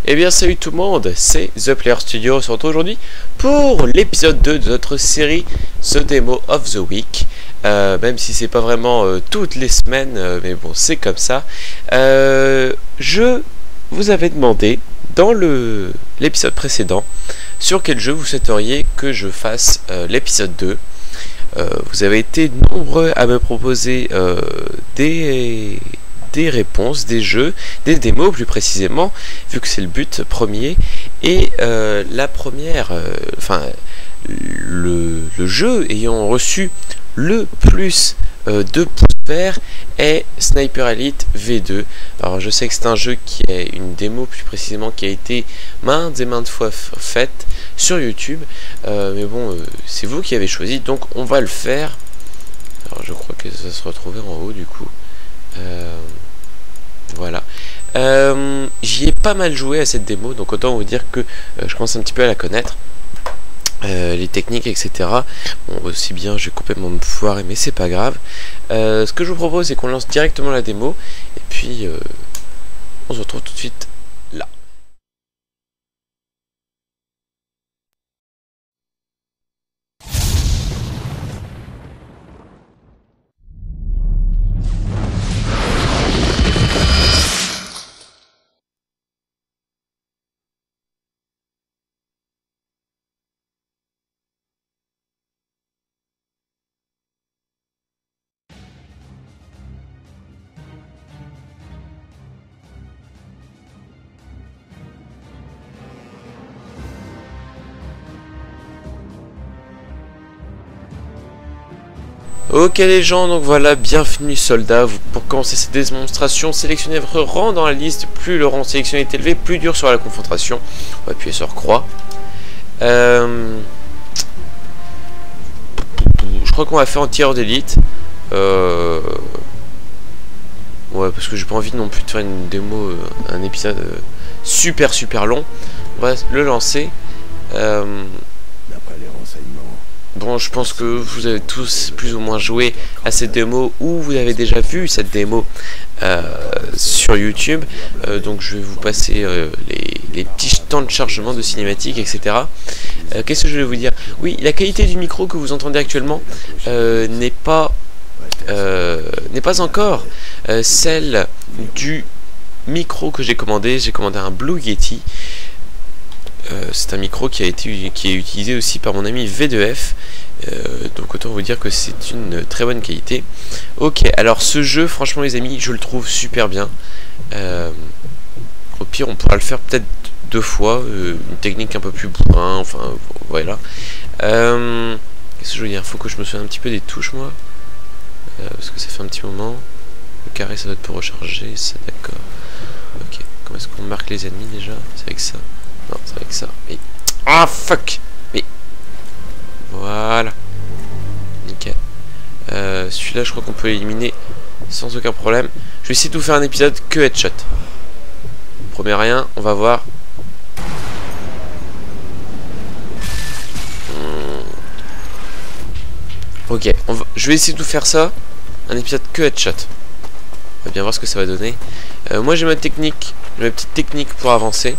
Eh bien salut tout le monde, c'est The Player Studio. On se retrouve aujourd'hui pour l'épisode 2 de notre série The Demo of the Week. Même si c'est pas vraiment toutes les semaines, mais bon c'est comme ça. Je vous avais demandé dans l'épisode précédent sur quel jeu vous souhaiteriez que je fasse l'épisode 2. Vous avez été nombreux à me proposer des réponses, des jeux, des démos plus précisément, vu que c'est le but premier. Et la première, le jeu ayant reçu le plus de pouces verts est Sniper Elite V2. Alors je sais que c'est un jeu qui est une démo plus précisément qui a été maintes et maintes fois faite sur YouTube, mais bon c'est vous qui avez choisi, donc on va le faire. Alors je crois que ça se retrouvait en haut du coup. Voilà. J'y ai pas mal joué à cette démo, donc autant vous dire que je commence un petit peu à la connaître. Les techniques, etc. Bon, aussi bien, je vais complètement me foirer, mais c'est pas grave. Ce que je vous propose, c'est qu'on lance directement la démo, et puis on se retrouve tout de suite là. Ok les gens, donc voilà, bienvenue soldats. Pour commencer cette démonstration, sélectionnez votre rang dans la liste. Plus le rang sélectionné est élevé, plus dur sera la confrontation. On va appuyer sur croix. Je crois qu'on va faire en tireur d'élite. Ouais, parce que j'ai pas envie non plus de faire une démo, un épisode super long. On va le lancer. D'après les renseignements. Bon, je pense que vous avez tous plus ou moins joué à cette démo ou vous avez déjà vu cette démo sur YouTube. Donc je vais vous passer les petits temps de chargement de cinématiques, etc. Qu'est-ce que je vais vous dire? Oui, la qualité du micro que vous entendez actuellement n'est pas encore celle du micro que j'ai commandé. J'ai commandé un Blue Yeti. C'est un micro qui est utilisé aussi par mon ami V2F, donc autant vous dire que c'est une très bonne qualité. Ok, alors ce jeu, franchement les amis, je le trouve super bien. Au pire on pourra le faire peut-être 2 fois, une technique un peu plus bourrin, enfin voilà. Qu'est-ce que je veux dire? Faut que je me souvienne un petit peu des touches moi, parce que ça fait un petit moment. Le carré ça doit être pour recharger, ça, d'accord. Ok, comment est-ce qu'on marque les ennemis déjà? C'est avec ça. Non, c'est avec ça. Mais... ah, fuck! Mais... voilà. Nickel. Celui-là, je crois qu'on peut l'éliminer sans aucun problème. Je vais essayer de vous faire un épisode que headshot. Premier rien, on va voir. Ok, je vais essayer de vous faire ça. Un épisode que headshot. On va bien voir ce que ça va donner. Moi, j'ai ma technique. J'ai ma petite technique pour avancer.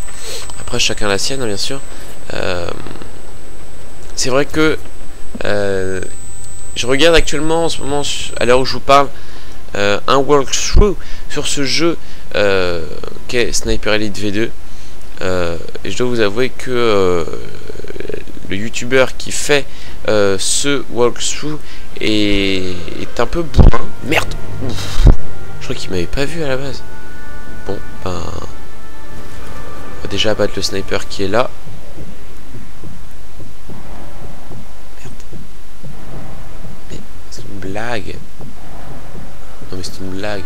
Après, chacun la sienne, hein, bien sûr. C'est vrai que je regarde actuellement, en ce moment, à l'heure où je vous parle, un walkthrough sur ce jeu qu'est Sniper Elite V2. Et je dois vous avouer que le youtubeur qui fait ce walkthrough est un peu bourrin. Merde! Ouf. Je crois qu'il m'avait pas vu à la base. Bon, ben... on va déjà abattre le sniper qui est là. Merde. Mais c'est une blague. Non mais c'est une blague.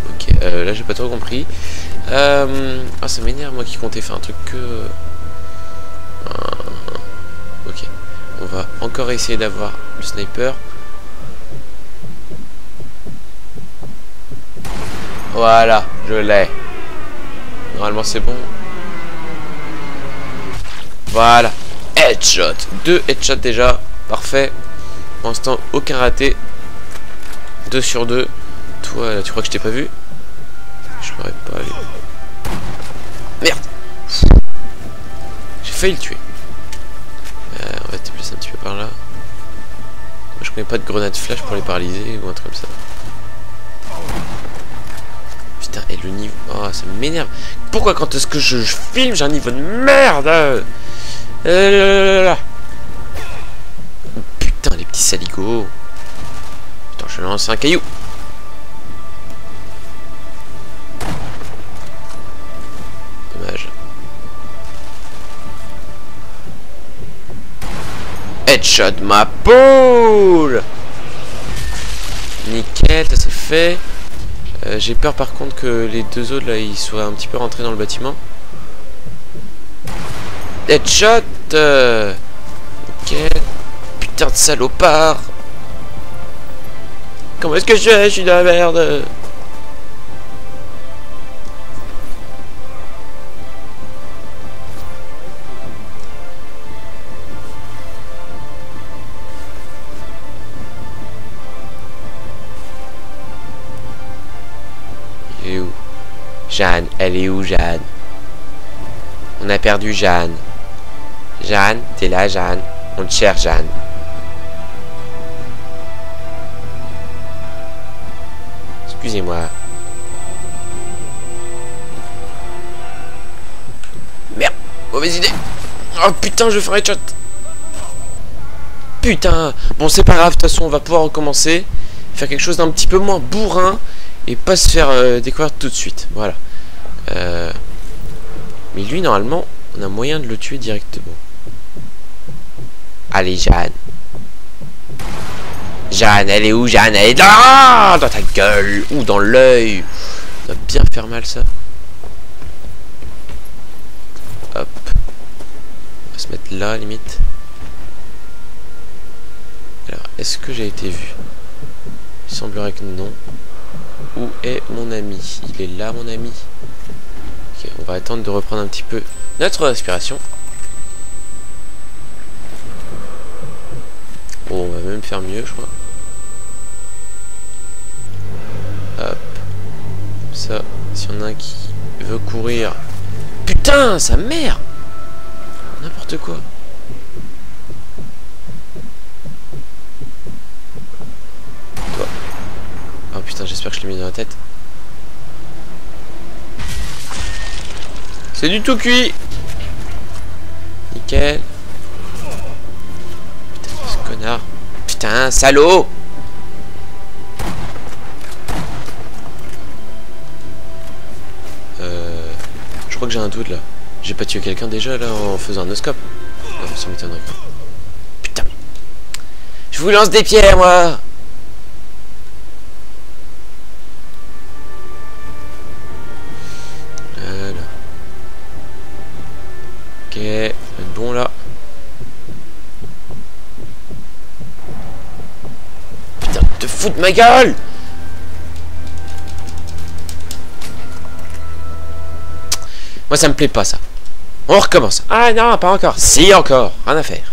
Ok, là j'ai pas trop compris. Ah ça m'énerve moi qui comptais faire un truc que... ok. On va encore essayer d'avoir le sniper. Voilà, je l'ai. Normalement c'est bon. Voilà. Headshot. 2 headshots déjà. Parfait. Pour l'instant, aucun raté. 2 sur 2. Toi, tu crois que je t'ai pas vu? Je l'aurais pas vu. Merde. J'ai failli le tuer. On va te placer un petit peu par là. Moi, je connais pas de grenade flash pour les paralyser ou un truc comme ça. Putain, et le niveau... Oh, ça m'énerve. Pourquoi quand est-ce que je filme, j'ai un niveau de merde Putain, les petits saligots. Putain, je lance un caillou. Dommage. Headshot ma poule. Nickel, ça c'est fait. J'ai peur par contre que les deux autres là ils soient un petit peu rentrés dans le bâtiment. Headshot. Nickel. Putain de salopard. Comment est-ce que je suis dans la merde. Il est où? Jeanne, elle est où Jeanne? On a perdu Jeanne. Jeanne, t'es là Jeanne? On te cherche Jeanne. Excusez-moi. Merde, mauvaise idée. Oh putain, je ferai headshot. Putain. Bon, c'est pas grave, de toute façon, on va pouvoir recommencer. Faire quelque chose d'un petit peu moins bourrin. Et pas se faire découvrir tout de suite. Voilà. Mais lui, normalement, on a moyen de le tuer directement. Allez, Jeanne. Jeanne, elle est où, Jeanne? Elle est dans ta gueule. Ou dans l'œil. Ça va bien faire mal, ça. Hop. On va se mettre là, limite. Alors, est-ce que j'ai été vu? Il semblerait que non. Où est mon ami? Il est là, mon ami. Ok, on va attendre de reprendre un petit peu notre respiration. Bon, on va même faire mieux, je crois. Hop. Ça, si on a un qui veut courir... Putain, sa mère! N'importe quoi. Toi. Oh putain, j'espère que je l'ai mis dans la tête. C'est du tout cuit. Nickel. Putain, ce connard. Putain, salaud. Je crois que j'ai un doute là. J'ai pas tué quelqu'un déjà là en faisant un no-scope. Non, ça m'étonnerait pas. Putain. Je vous lance des pierres moi. Voilà. Ok, on va être bon là. Putain, te fous de ma gueule! Moi ça me plaît pas ça. On recommence. Ah non, pas encore. Si encore, rien à faire.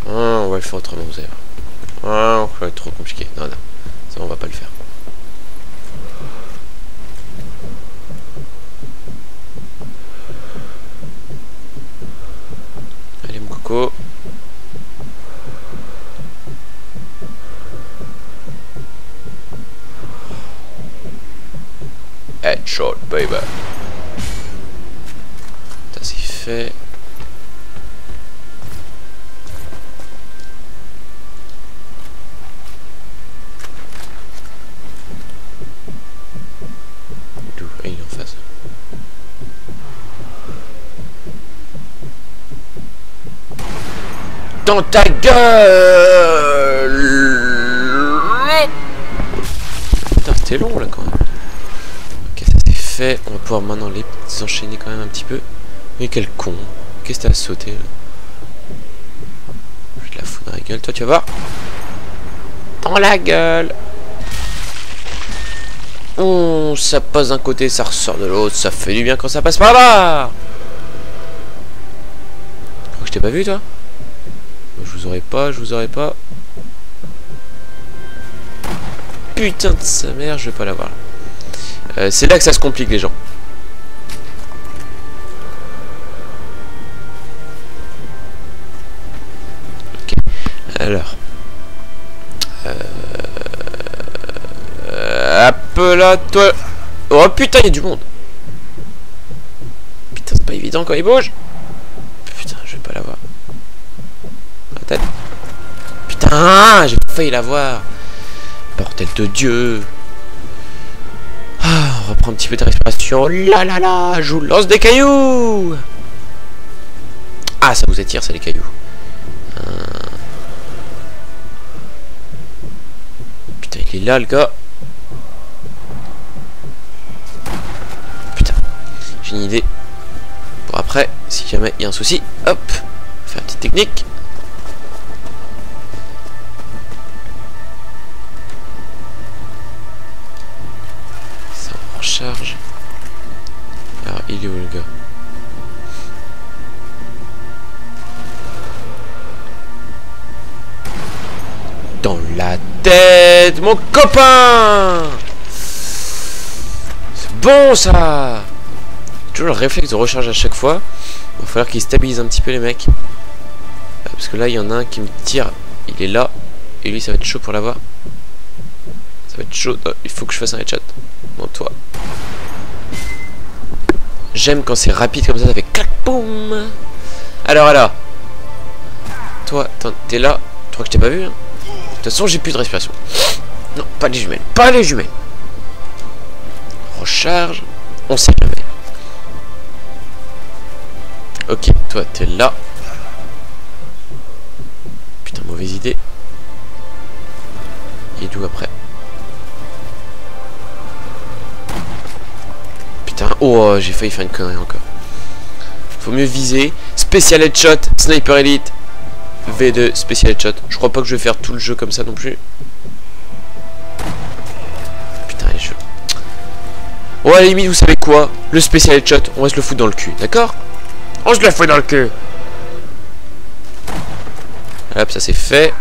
Oh, on va le faire autrement, vous allez voir. Oh, ça va être trop compliqué. Non, non, ça on va pas le faire. Allez mon coco. Headshot, baby. Ça c'est fait. D'où? Ah, il est en face. Dans ta gueule! Putain, c'était long là quand même. Fait, on va pouvoir maintenant les enchaîner quand même un petit peu. Mais quel con. Qu'est-ce que t'as à sauter là? Je te la fous dans la gueule, toi tu vas voir. Dans la gueule. Oh, ça passe d'un côté, ça ressort de l'autre, ça fait du bien quand ça passe par là. Tu crois que je t'ai pas vu toi? Je vous aurais pas, je vous aurais pas. Putain de sa mère, je vais pas l'avoir là. C'est là que ça se complique les gens. là, toi. Oh putain, il y a du monde. Putain, c'est pas évident quand il bouge. Putain, je vais pas l'avoir. La tête. Putain, j'ai failli l'avoir. Bordel de Dieu. Ah, on reprend un petit peu de respiration. Oh là là là, je vous lance des cailloux. Ah, ça vous attire, ça, les cailloux. Putain, il est là, le gars. Putain, j'ai une idée. Pour après, si jamais il y a un souci, hop, faire une petite technique. Ça en recharge. Alors, il est où, le gars? Dans la tête, mon copain. C'est bon, ça. Toujours le réflexe de recharge à chaque fois. Il va falloir qu'il stabilise un petit peu les mecs. Parce que là, il y en a un qui me tire. Il est là. Et lui, ça va être chaud pour l'avoir. Ça va être chaud. Non, il faut que je fasse un headshot. Bon, toi. J'aime quand c'est rapide comme ça fait clac, boum. Alors. Toi, t'es là. Tu crois que je t'ai pas vu, hein? De toute façon, j'ai plus de respiration. Non, pas les jumelles. Pas les jumelles. Recharge. On sait jamais. Ok, toi, t'es là. Putain, mauvaise idée. Il est d'où après? Putain, oh, j'ai failli faire une connerie encore. Faut mieux viser. Spécial headshot, sniper elite. V2, spécial headshot. Je crois pas que je vais faire tout le jeu comme ça non plus. Putain, les jeux. Oh, à la limite, vous savez quoi? Le spécial headshot, on va se le foutre dans le cul, d'accord? On se le fout dans le cul. Hop, ça c'est fait.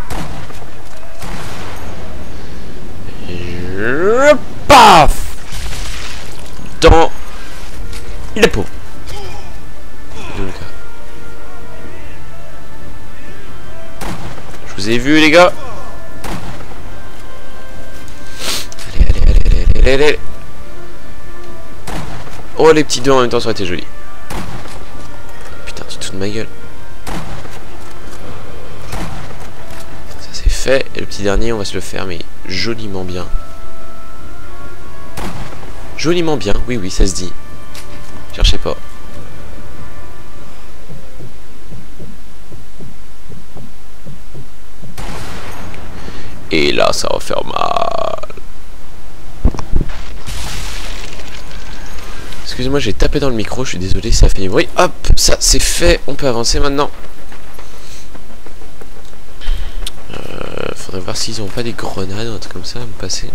Et paf! Dans le pot. Je vous ai vu, les gars. Allez. Oh, les petits deux en même temps, ça aurait été joli. Putain, tu te fous de ma gueule. Ça c'est fait. Et le petit dernier, on va se le faire, mais joliment bien. Joliment bien, oui, ça se dit. Cherchez pas. Et là, ça va faire mal. Excusez-moi, j'ai tapé dans le micro, je suis désolé, ça a fait du bruit. Hop, ça c'est fait, on peut avancer maintenant. Faudrait voir s'ils ont pas des grenades ou un truc comme ça à me passer.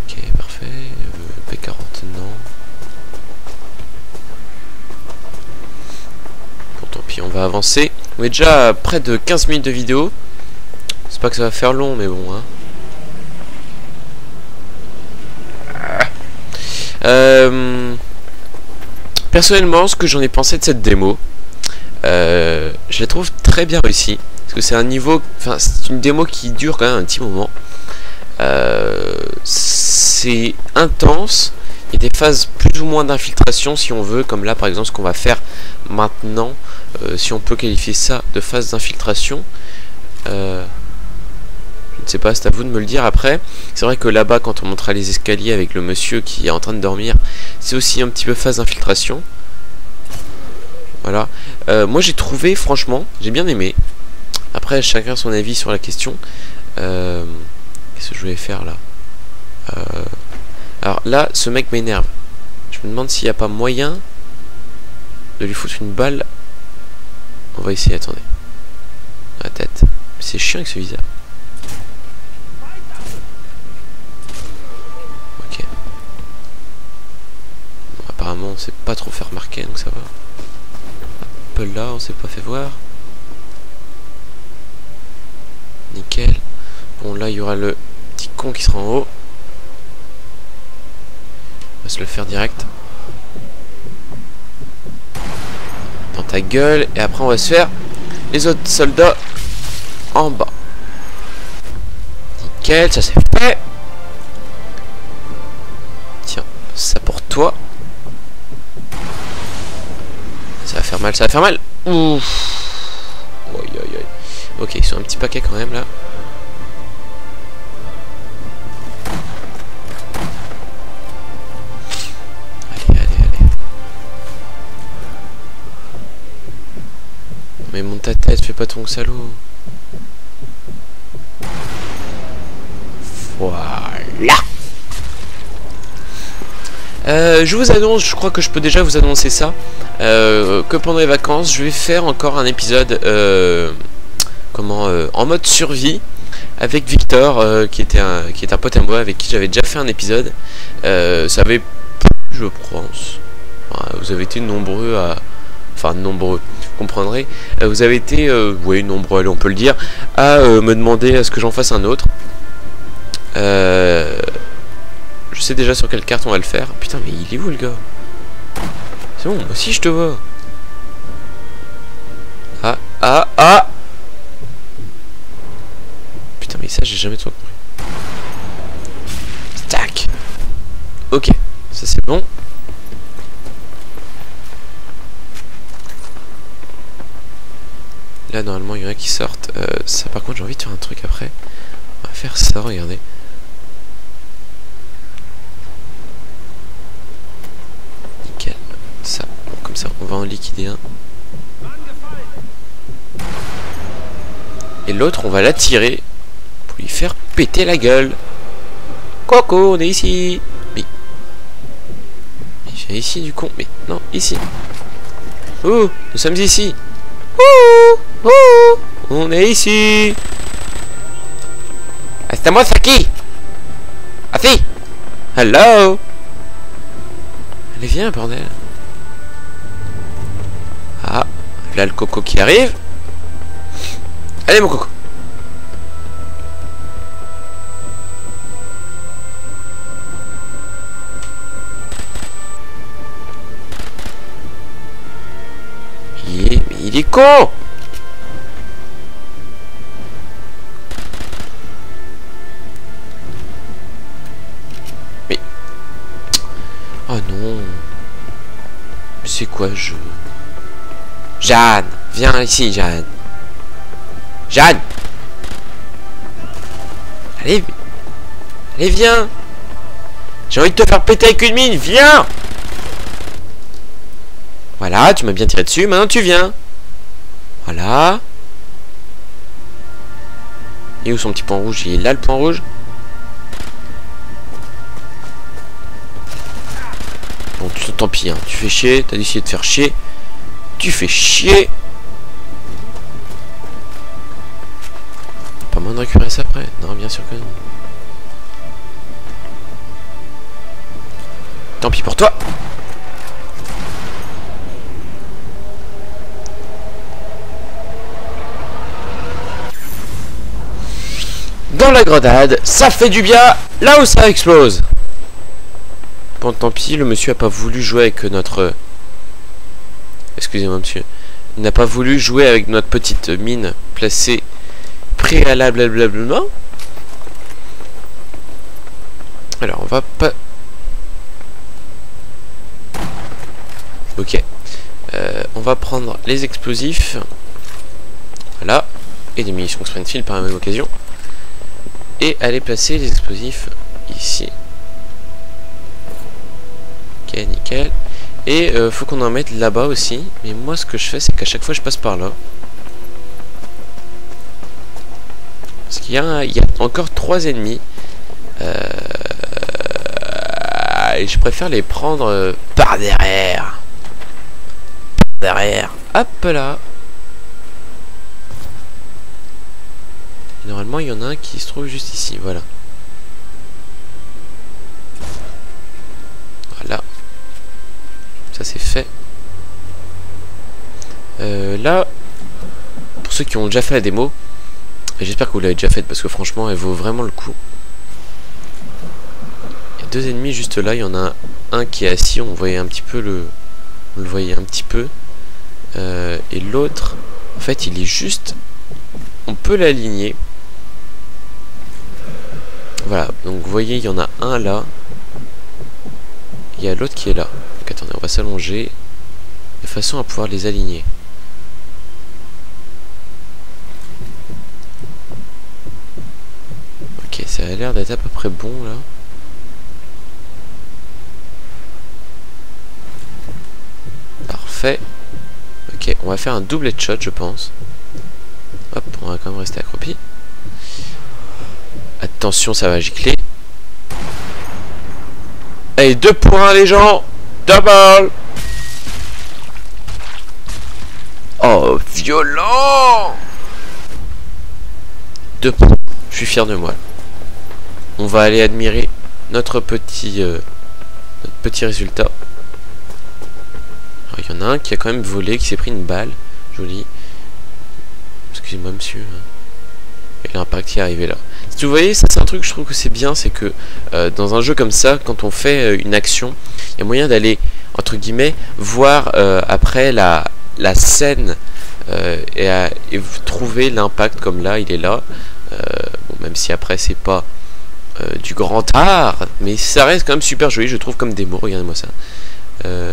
Ok, parfait. P40, non. Bon, tant pis, on va avancer. On est déjà à près de 15 minutes de vidéo. C'est pas que ça va faire long, mais bon, hein. Personnellement, ce que j'en ai pensé de cette démo, je la trouve très bien réussie. Parce que c'est un niveau... Enfin, c'est une démo qui dure quand même un petit moment. C'est intense. Il y a des phases plus ou moins d'infiltration, si on veut. Comme là, par exemple, ce qu'on va faire maintenant. Si on peut qualifier ça de phase d'infiltration. Je ne sais pas, c'est à vous de me le dire après. C'est vrai que là-bas, quand on montera les escaliers avec le monsieur qui est en train de dormir, c'est aussi un petit peu phase d'infiltration. Voilà. Moi, j'ai trouvé, franchement, j'ai bien aimé. Après, chacun son avis sur la question. Qu'est-ce que je voulais faire là? Alors là, ce mec m'énerve. Je me demande s'il n'y a pas moyen de lui foutre une balle. On va essayer, attendez. Dans la tête. C'est chiant avec ce visage. Ok. Bon, apparemment, on sait pas trop faire remarquer, donc ça va. Un peu là, on s'est pas fait voir. Nickel. Bon, là, il y aura le petit con qui sera en haut. On va se le faire direct. Dans ta gueule. Et après, on va se faire les autres soldats en bas. nickel, ça c'est fait. Tiens, ça pour toi. Ça va faire mal, ça va faire mal. Ouf. Oi, oi, oi. Ok, ils sont un petit paquet quand même là. Allez, allez, allez. Mais monte ta tête, fais pas ton salaud. Voilà. Je vous annonce, je crois que je peux déjà vous annoncer ça, que pendant les vacances, je vais faire encore un épisode en mode survie avec Victor, qui est un pote à moi avec qui j'avais déjà fait un épisode. Ça avait plu, je pense. Enfin, vous avez été nombreux à... Enfin, nombreux, vous comprendrez. Vous avez été, oui, nombreux, allez, on peut le dire, à me demander à ce que j'en fasse un autre. Je sais déjà sur quelle carte on va le faire. Putain, mais il est où le gars? C'est bon, moi aussi je te vois. Ah, ah, ah. Putain, mais ça j'ai jamais trop compris. Tac. Ok, ça c'est bon. Là normalement il y en a qui sortent. Ça par contre j'ai envie de faire un truc après. On va faire ça, regardez. Nickel. Ça, bon, comme ça on va en liquider un. Et l'autre on va l'attirer pour lui faire péter la gueule. Coco, on est ici. Mais j'ai ici du con. Mais non, ici. Oh, nous sommes ici. Oh, oh, on est ici. Ah, c'est à moi, Saki. Ah si. Hello. Allez, viens, bordel. Ah, là le coco qui arrive. Allez, mon coco. Il est con. Mais... Oh non. C'est quoi le jeu? Jeanne, viens ici, Jeanne. Jeanne. Allez. Allez, viens. J'ai envie de te faire péter avec une mine, viens. Voilà, tu m'as bien tiré dessus, maintenant tu viens. Voilà. Et où son petit point rouge? Il est là le point rouge. Bon, tant pis, hein. Tu fais chier, t'as décidé de faire chier. Tu fais chier. Pas moyen de récupérer ça après? Non, bien sûr que non. Tant pis pour toi. Dans la grenade, ça fait du bien là où ça explose. Bon, tant pis, le monsieur a pas voulu jouer avec notre... Excusez-moi, monsieur. Il n'a pas voulu jouer avec notre petite mine placée préalablement. Alors, on va pas... Ok. On va prendre les explosifs. Voilà. Et des munitions Springfield par la même occasion. Et aller placer les explosifs ici. Ok, nickel. Et faut qu'on en mette là-bas aussi. Mais moi ce que je fais c'est qu'à chaque fois je passe par là. Parce qu'il y a encore 3 ennemis. Et je préfère les prendre par derrière. Derrière. Hop là. Et normalement il y en a un qui se trouve juste ici. Voilà. Voilà. Ça c'est fait. Là, pour ceux qui ont déjà fait la démo, j'espère que vous l'avez déjà faite parce que franchement elle vaut vraiment le coup. Il y a 2 ennemis juste là, il y en a un qui est assis, on voyait un petit peu on le voyait un petit peu. Et l'autre, en fait il est juste, on peut l'aligner. Voilà, donc vous voyez, il y en a un là. Il y a l'autre qui est là. Donc attendez, on va s'allonger de façon à pouvoir les aligner. Ok, ça a l'air d'être à peu près bon là. Parfait. Ok, on va faire un double headshot, je pense. Hop, on va quand même rester accroupi. Attention, ça va gicler. Allez, 2 pour 1 les gens. Double. Oh, violent. 2 points. Je suis fier de moi. On va aller admirer notre petit résultat. Alors, il y en a un qui a quand même volé, qui s'est pris une balle. Joli. Excusez-moi, monsieur. Et l'impact qui est arrivé là. Si vous voyez, ça c'est un truc que je trouve que c'est bien, c'est que dans un jeu comme ça, quand on fait une action, il y a moyen d'aller, entre guillemets, voir après la scène et vous trouver l'impact comme là, il est là. Bon, même si après c'est pas du grand art, mais ça reste quand même super joli, je trouve, comme démo. Regardez-moi ça. Le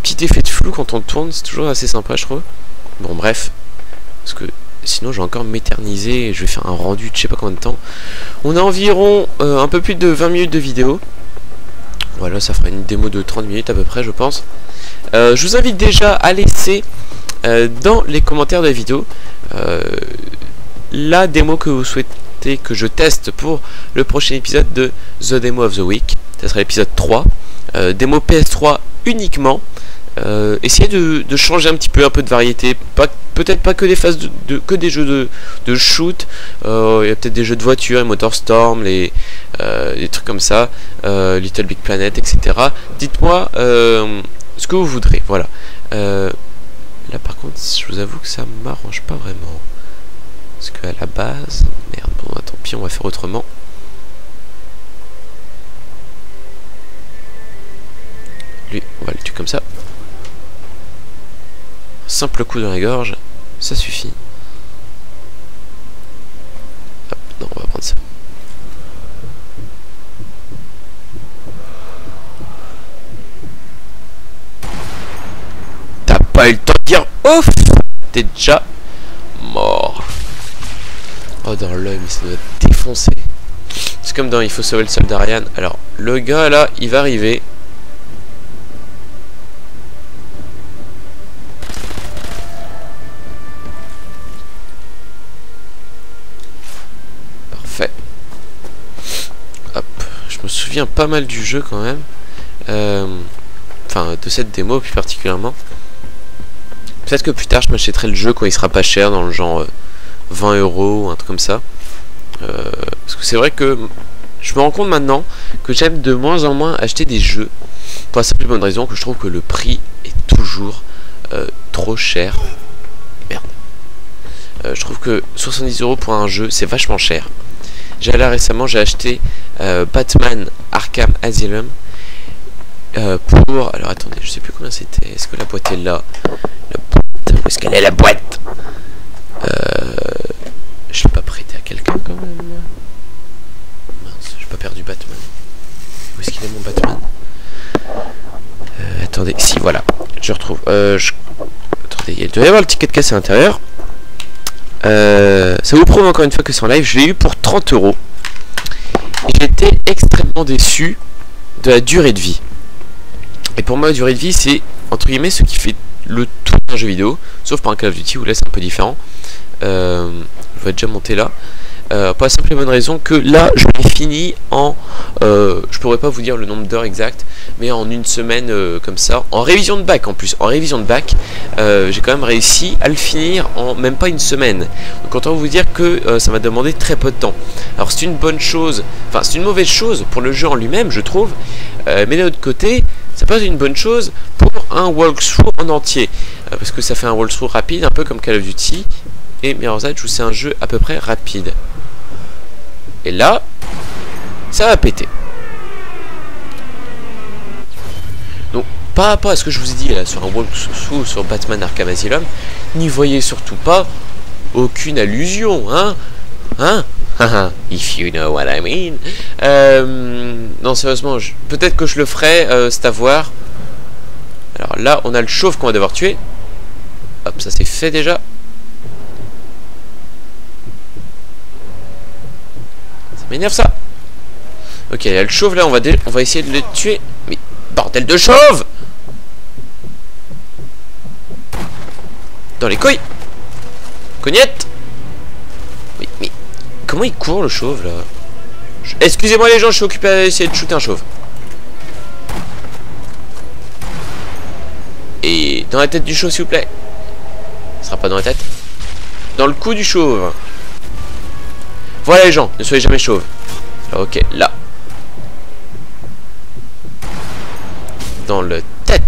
petit effet de flou quand on tourne, c'est toujours assez sympa, je trouve. Bon, bref, parce que sinon je vais encore m'éterniser et je vais faire un rendu de je sais pas combien de temps. On a environ un peu plus de 20 minutes de vidéo. Voilà, ça fera une démo de 30 minutes à peu près, je pense. Je vous invite déjà à laisser dans les commentaires de la vidéo la démo que vous souhaitez que je teste pour le prochain épisode de The Demo of the Week. Ça sera l'épisode 3. Démo PS3 uniquement. Essayez de changer un petit peu, un peu de variété. Peut-être pas que des phases que des jeux de shoot. Il y a peut-être des jeux de voiture, les MotorStorm, des trucs comme ça, Little Big Planet, etc. Dites-moi ce que vous voudrez. Voilà. Là par contre, je vous avoue que ça m'arrange pas vraiment. Parce qu'à la base... Merde, bon, tant pis, on va faire autrement. Lui, on va le tuer comme ça. Simple coup dans la gorge, ça suffit. Hop, non, on va prendre ça. T'as pas eu le temps de dire ouf, t'es déjà mort. Oh, dans l'œil, mais ça doit défoncer. C'est comme dans Il faut sauver le soldat Ryan. Alors, le gars là, il va arriver. Parfait. Hop. Je me souviens pas mal du jeu quand même. Enfin, de cette démo plus particulièrement. Peut-être que plus tard je m'achèterai le jeu quand il sera pas cher, dans le genre 20 € ou un truc comme ça. Parce que c'est vrai que je me rends compte maintenant que j'aime de moins en moins acheter des jeux. Pour la simple et bonne raison que je trouve que le prix est toujours trop cher. Merde. Je trouve que 70 € pour un jeu c'est vachement cher. Là récemment j'ai acheté Batman Arkham Asylum. Pour... Alors attendez, je sais plus combien c'était. Est-ce que la boîte est là? Où est-ce qu'elle est la boîte? Je l'ai pas prêté à quelqu'un quand même. Mince, j'ai pas perdu Batman. Où est-ce qu'il est mon Batman? Attendez, si voilà, je retrouve. Attendez, il doit y avoir le ticket de caisse à l'intérieur. Ça vous prouve encore une fois que c'est en live. Je l'ai eu pour 30 €. Et j'étais extrêmement déçu de la durée de vie. Et pour moi, la durée de vie, c'est entre guillemets ce qui fait le tout d'un jeu vidéo, sauf pour un Call of Duty où là c'est un peu différent. Je vais déjà monter là. Pour la simple et bonne raison que là je l'ai fini en je pourrais pas vous dire le nombre d'heures exact, mais en une semaine comme ça, en révision de bac en plus. En révision de bac, j'ai quand même réussi à le finir en même pas une semaine. Donc autant vous dire que ça m'a demandé très peu de temps. Alors c'est une bonne chose, enfin c'est une mauvaise chose pour le jeu en lui-même je trouve, mais d'un autre côté ça peut être une bonne chose pour un walkthrough en entier, parce que ça fait un walkthrough rapide, un peu comme Call of Duty et Mirror's Edge où c'est un jeu à peu près rapide. Et là, ça va péter. Donc, par rapport à ce que je vous ai dit là sur un walkthrough sur Batman Arkham Asylum, n'y voyez surtout pas aucune allusion, hein. If you know what I mean. Non, sérieusement, peut-être que je le ferai, c'est à voir. Alors là, on a le chauve qu'on va devoir tuer. Hop, ça c'est fait déjà. Ça m'énerve ça. Ok, il y a le chauve là, on va essayer de le tuer. Mais bordel de chauve! Dans les couilles! Cognette! Oui, mais comment il court le chauve là? Excusez-moi les gens, je suis occupé à essayer de shooter un chauve. Et dans la tête du chauve s'il vous plaît. Ce sera pas dans la tête. Dans le cou du chauve. Voilà les gens, ne soyez jamais chauve. Alors ok, là. Dans le tête.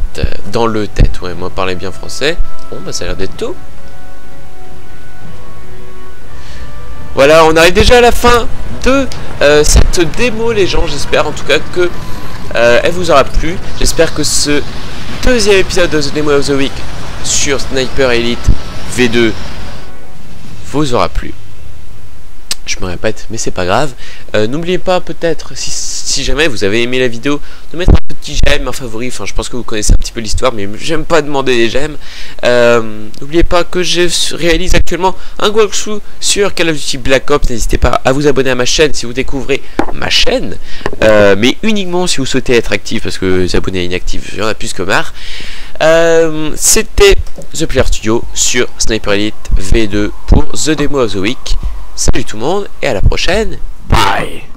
Dans le tête, ouais, moi parler bien français. Bon bah ça a l'air d'être tout. Voilà, on arrive déjà à la fin de cette démo les gens. J'espère en tout cas que elle vous aura plu. J'espère que ce deuxième épisode de The Demo of the Week sur Sniper Elite V2 vous aura plu. Je me répète, mais c'est pas grave. N'oubliez pas peut-être, si jamais vous avez aimé la vidéo, de mettre un petit j'aime, un favori. Enfin, je pense que vous connaissez un petit peu l'histoire, mais j'aime pas demander des j'aime. N'oubliez pas que je réalise actuellement un walkthrough sur Call of Duty Black Ops. N'hésitez pas à vous abonner à ma chaîne si vous découvrez ma chaîne, mais uniquement si vous souhaitez être actif, parce que les abonnés inactifs, j'en ai plus que marre. C'était The Player Studio sur Sniper Elite V2 pour The Demo of the Week. Salut tout le monde et à la prochaine. Bye.